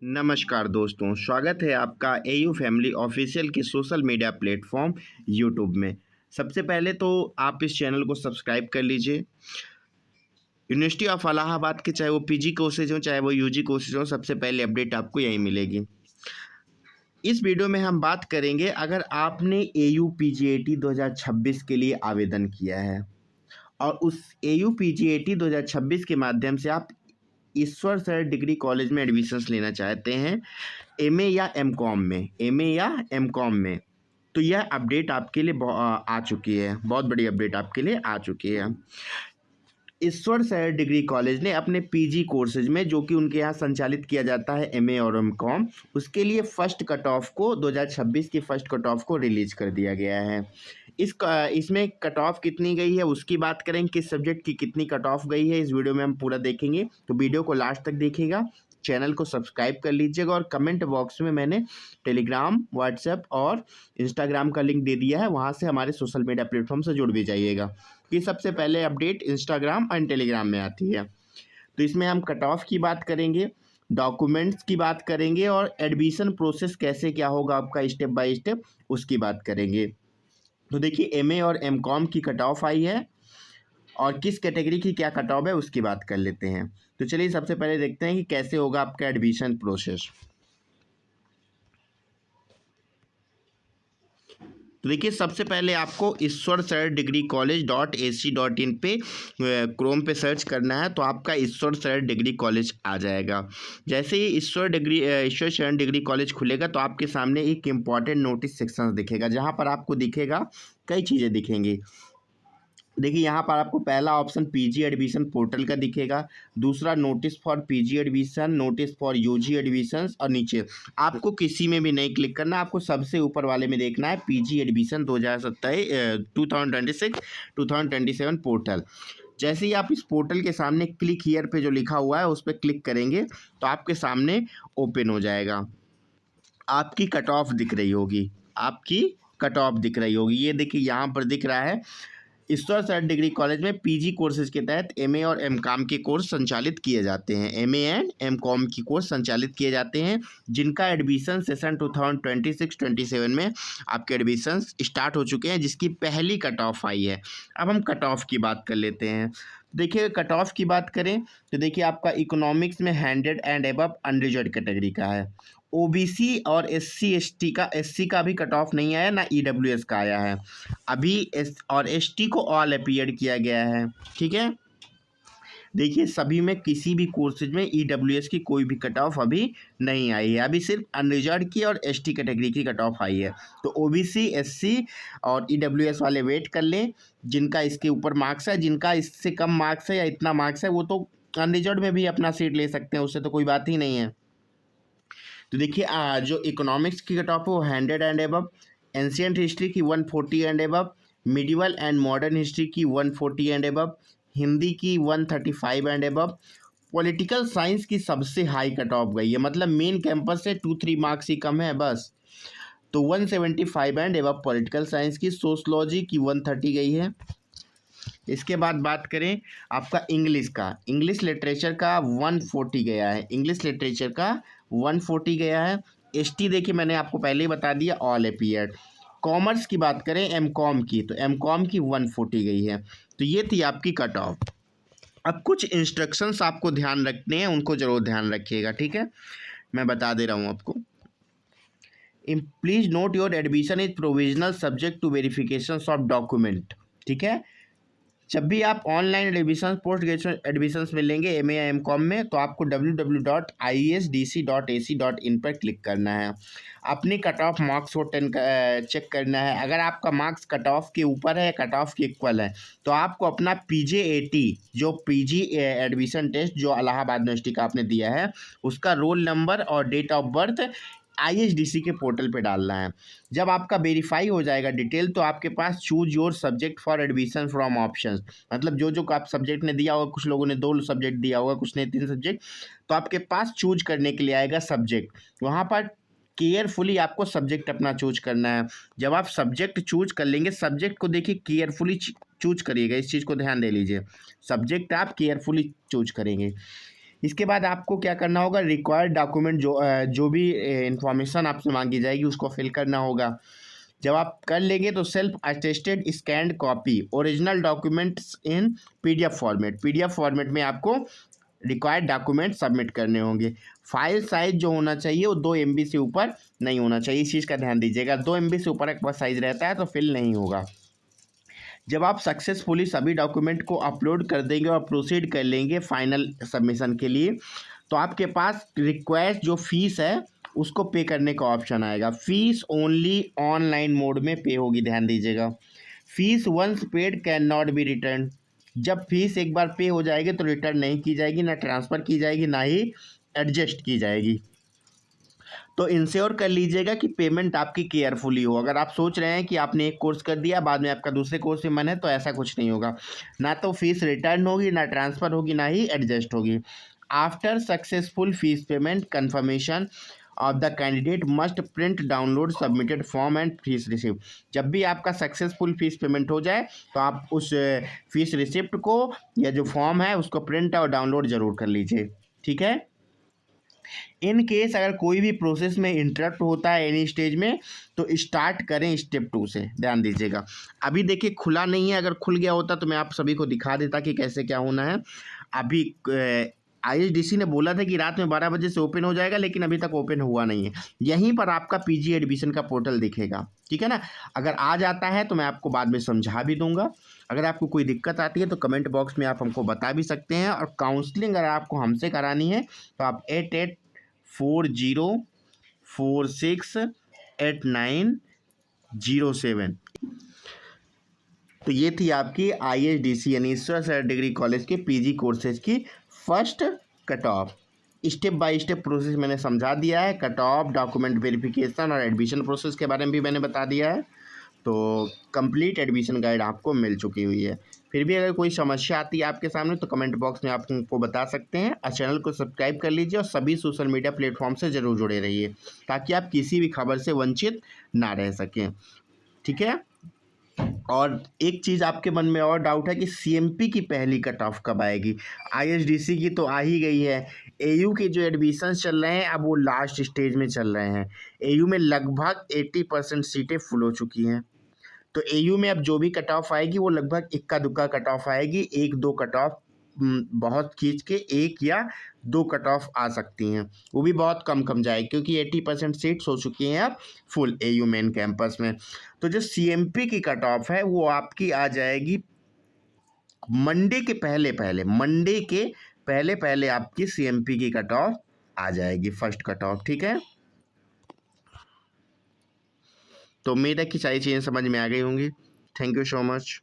नमस्कार दोस्तों, स्वागत है आपका एयू फैमिली ऑफिशियल के सोशल मीडिया प्लेटफॉर्म यूट्यूब में। सबसे पहले तो आप इस चैनल को सब्सक्राइब कर लीजिए। यूनिवर्सिटी ऑफ इलाहाबाद के चाहे वो पीजी कोर्सेज हों चाहे वो यूजी कोर्सेज हों, सबसे पहले अपडेट आपको यहीं मिलेगी। इस वीडियो में हम बात करेंगे, अगर आपने एयू पीजीएटी 2026 के लिए आवेदन किया है और उस एयू पीजीएटी 2026 के माध्यम से आप ईश्वर सर डिग्री कॉलेज में एडमिशन्स लेना चाहते हैं एमए या एमकॉम में, तो यह अपडेट आपके लिए आ चुकी है। बहुत बड़ी अपडेट आपके लिए आ चुकी है। ईश्वर सर डिग्री कॉलेज ने अपने पीजी कोर्सेज में, जो कि उनके यहाँ संचालित किया जाता है एमए और एमकॉम, उसके लिए फर्स्ट कट ऑफ को 2026 की फर्स्ट कट ऑफ को रिलीज कर दिया गया है। इसमें कट ऑफ कितनी गई है उसकी बात करें, किस सब्जेक्ट की कितनी कट ऑफ गई है इस वीडियो में हम पूरा देखेंगे, तो वीडियो को लास्ट तक देखिएगा। चैनल को सब्सक्राइब कर लीजिएगा और कमेंट बॉक्स में मैंने टेलीग्राम, व्हाट्सएप और इंस्टाग्राम का लिंक दे दिया है, वहाँ से हमारे सोशल मीडिया प्लेटफॉर्म से जुड़ भी जाइएगा, कि सबसे पहले अपडेट इंस्टाग्राम और टेलीग्राम में आती है। तो इसमें हम कट ऑफ की बात करेंगे, डॉक्यूमेंट्स की बात करेंगे और एडमिशन प्रोसेस कैसे क्या होगा आपका स्टेप बाय स्टेप, उसकी बात करेंगे। तो देखिए, एमए और एमकॉम की कट ऑफ आई है और किस कैटेगरी की क्या कट ऑफ है उसकी बात कर लेते हैं। तो चलिए सबसे पहले देखते हैं कि कैसे होगा आपका एडमिशन प्रोसेस। तो देखिए, सबसे पहले आपको ईश्वर सर डिग्री कॉलेज .ac.in पे क्रोम पे सर्च करना है, तो आपका ईश्वर सर डिग्री कॉलेज आ जाएगा। जैसे ही ईश्वर शरण डिग्री कॉलेज खुलेगा तो आपके सामने एक इम्पॉर्टेंट नोटिस सेक्शन दिखेगा, जहाँ पर आपको दिखेगा कई चीज़ें दिखेंगी। देखिए, यहाँ पर आपको पहला ऑप्शन पीजी एडमिशन पोर्टल का दिखेगा, दूसरा notice for PG admission, notice for UG admissions, और नीचे आपको किसी में भी नहीं क्लिक करना, आपको सबसे ऊपर वाले में देखना है पीजी एडमिशन 2027 पोर्टल। जैसे ही आप इस पोर्टल के सामने क्लिक हियर पे जो लिखा हुआ है उस पर क्लिक करेंगे तो आपके सामने ओपन हो जाएगा। आपकी कट ऑफ दिख रही होगी, ये देखिए यहाँ पर दिख रहा है, ईश्वर सर डिग्री कॉलेज में पीजी कोर्सेज के तहत एमए और एमकॉम के कोर्स संचालित किए जाते हैं, एमए एंड एमकॉम की कोर्स संचालित किए जाते हैं, जिनका एडमिशन सेशन 2026-27 में आपके एडमिशन स्टार्ट हो चुके हैं, जिसकी पहली कट ऑफ आई है। अब हम कट ऑफ की बात कर लेते हैं। देखिए, कट ऑफ की बात करें तो देखिए, आपका इकोनॉमिक्स में 100 एंड एबव अनरिजर्व कैटेगरी का है। ओबीसी और एससी का भी कट ऑफ नहीं आया, ना ईडब्ल्यूएस का आया है। अभी एसटी को ऑल अपीयर किया गया है, ठीक है। देखिए, सभी में किसी भी कोर्सेज में ईडब्ल्यूएस की कोई भी कट ऑफ अभी नहीं आई है, अभी सिर्फ अनरिजर्व की और एसटी कैटेगरी की कट ऑफ आई है। तो ओबीसी, एससी और ईडब्ल्यूएस वाले वेट कर लें, जिनका इसके ऊपर मार्क्स है, जिनका इससे कम मार्क्स है या इतना मार्क्स है, वो तो अनरिजर्व में भी अपना सीट ले सकते हैं, उससे तो कोई बात ही नहीं है। तो देखिए, जो इकोनॉमिक्स की कट ऑफ है वो 100 एंड एबव, एंशियंट हिस्ट्री की 140 and above, medieval and modern history की 140 एंड एबव, हिंदी की 135 एंड एबव, पॉलिटिकल साइंस की सबसे हाई कट ऑफ गई है, मतलब मेन कैंपस से 2-3 मार्क्स ही कम है बस, तो 175 एंड एबव पॉलिटिकल साइंस की। सोशलॉजी की 130 गई है। इसके बाद बात करें आपका इंग्लिश लिटरेचर का 140 गया है, एसटी देखिए मैंने आपको पहले ही बता दिया, ऑल अपीयर्ड। कॉमर्स की बात करें एमकॉम की, तो एमकॉम की 140 गई है। तो ये थी आपकी कट ऑफ। अब कुछ इंस्ट्रक्शंस आपको ध्यान रखने हैं, उनको जरूर ध्यान रखिएगा, ठीक है। मैं बता दे रहा हूँ आपको। Please note your admission is provisional subject to verification of document, ठीक है। जब भी आप online admission, post graduation admissions में लेंगे एमए या एमकॉम में, तो आपको www.iesdc.ac.in पर क्लिक करना है। अपनी कट ऑफ मार्क्स को चेक करना है। अगर आपका मार्क्स कट ऑफ के ऊपर है, कट ऑफ के इक्वल है, तो आपको अपना पीजेएटी, जो पीजी एडमिशन टेस्ट जो इलाहाबाद यूनिवर्सिटी का आपने दिया है, उसका रोल नंबर और डेट ऑफ बर्थ आईएसडीसी के पोर्टल पे डालना है। जब आपका वेरीफाई हो जाएगा डिटेल, तो आपके पास choose your subject for admission from options, मतलब जो आप सब्जेक्ट ने दिया होगा, कुछ लोगों ने 2 सब्जेक्ट दिया होगा, कुछ ने 3 सब्जेक्ट, तो आपके पास चूज करने के लिए आएगा सब्जेक्ट। वहाँ पर केयरफुली आपको सब्जेक्ट अपना चूज करना है। जब आप सब्जेक्ट चूज कर लेंगे, सब्जेक्ट को देखिए केयरफुली चूज करिएगा, इस चीज़ को ध्यान दे लीजिए, सब्जेक्ट आप केयरफुली चूज करेंगे। इसके बाद आपको क्या करना होगा, रिक्वायर्ड डॉक्यूमेंट जो भी इंफॉर्मेशन आपसे मांगी जाएगी उसको फिल करना होगा। जब आप कर लेंगे तो self attested scanned copy original documents in PDF format में आपको रिक्वायर्ड डॉक्यूमेंट सबमिट करने होंगे। फाइल साइज जो होना चाहिए वो 2 MB से ऊपर नहीं होना चाहिए, इस चीज़ का ध्यान दीजिएगा। 2 MB से ऊपर एक बार साइज रहता है तो फिल नहीं होगा। जब आप सक्सेसफुली सभी डॉक्यूमेंट को अपलोड कर देंगे और प्रोसीड कर लेंगे फाइनल सबमिशन के लिए, तो आपके पास रिक्वेस्ट जो फीस है उसको पे करने का ऑप्शन आएगा। फीस ओनली ऑनलाइन मोड में पे होगी, ध्यान दीजिएगा। Fees once paid can not be return. जब फीस एक बार पे हो जाएगी तो रिटर्न नहीं की जाएगी, ना ट्रांसफ़र की जाएगी, ना ही एडजस्ट की जाएगी। तो इंश्योर कर लीजिएगा कि पेमेंट आपकी केयरफुली हो। अगर आप सोच रहे हैं कि आपने एक कोर्स कर दिया बाद में आपका दूसरे कोर्स में मन है, तो ऐसा कुछ नहीं होगा। ना तो फीस रिटर्न होगी, ना ट्रांसफ़र होगी, ना ही एडजस्ट होगी। After successful fees payment confirmation of the candidate must print download submitted form and fees receipt. जब भी आपका सक्सेसफुल फीस पेमेंट हो जाए तो आप उस फीस रिसिप्ट को या जो फॉर्म है उसको प्रिंट और डाउनलोड ज़रूर कर लीजिए, ठीक है। इन केस अगर कोई भी प्रोसेस में इंटरप्ट होता है एनी स्टेज में, तो स्टार्ट करें स्टेप 2 से, ध्यान दीजिएगा। अभी देखिए खुला नहीं है, अगर खुल गया होता तो मैं आप सभी को दिखा देता कि कैसे क्या होना है। अभी ISDC ने बोला था कि रात में 12 बजे से ओपन हो जाएगा, लेकिन अभी तक ओपन हुआ नहीं है। यहीं पर आपका PG एडमिशन का पोर्टल दिखेगा, ठीक है ना। अगर आ जाता है तो मैं आपको बाद में समझा भी दूंगा। अगर आपको कोई दिक्कत आती है तो कमेंट बॉक्स में आप हमको बता भी सकते हैं। और काउंसलिंग अगर आपको हमसे करानी है तो आप 8840468907। तो ये थी आपकी ISDC यानी ईश्वर सैनिक डिग्री कॉलेज के PG कोर्सेज की first cut off. Step by step process मैंने समझा दिया है। कट ऑफ, डॉक्यूमेंट वेरिफिकेशन और एडमिशन प्रोसेस के बारे में भी मैंने बता दिया है। तो कंप्लीट एडमिशन गाइड आपको मिल चुकी हुई है। फिर भी अगर कोई समस्या आती है आपके सामने तो कमेंट बॉक्स में आप हमको बता सकते हैं। और चैनल को सब्सक्राइब कर लीजिए और सभी सोशल मीडिया प्लेटफॉर्म से ज़रूर जुड़े रहिए, ताकि आप किसी भी खबर से वंचित ना रह सकें, ठीक है। और एक चीज़ आपके मन में और डाउट है कि CMP की पहली कट ऑफ कब आएगी। ISDC की तो आ ही गई है। AU के जो एडमिशन चल रहे हैं अब वो लास्ट स्टेज में चल रहे हैं। AU में लगभग 80% सीटें फुल हो चुकी हैं। तो AU में अब जो भी कट ऑफ आएगी वो लगभग इक्का दुक्का कट ऑफ आएगी। 1-2 कट ऑफ बहुत खींच के 1 या 2 कट ऑफ आ सकती हैं, वो भी बहुत कम जाएगी, क्योंकि 80% सीट्स हो चुकी हैं अब फुल AU मेन कैंपस में। तो जो CMP की कट ऑफ है वो आपकी आ जाएगी मंडे के पहले आपकी CMP की कट ऑफ आ जाएगी, फर्स्ट कट ऑफ, ठीक है। तो उम्मीद है कि सारी चीज़ें समझ में आ गई होंगी। Thank you so much.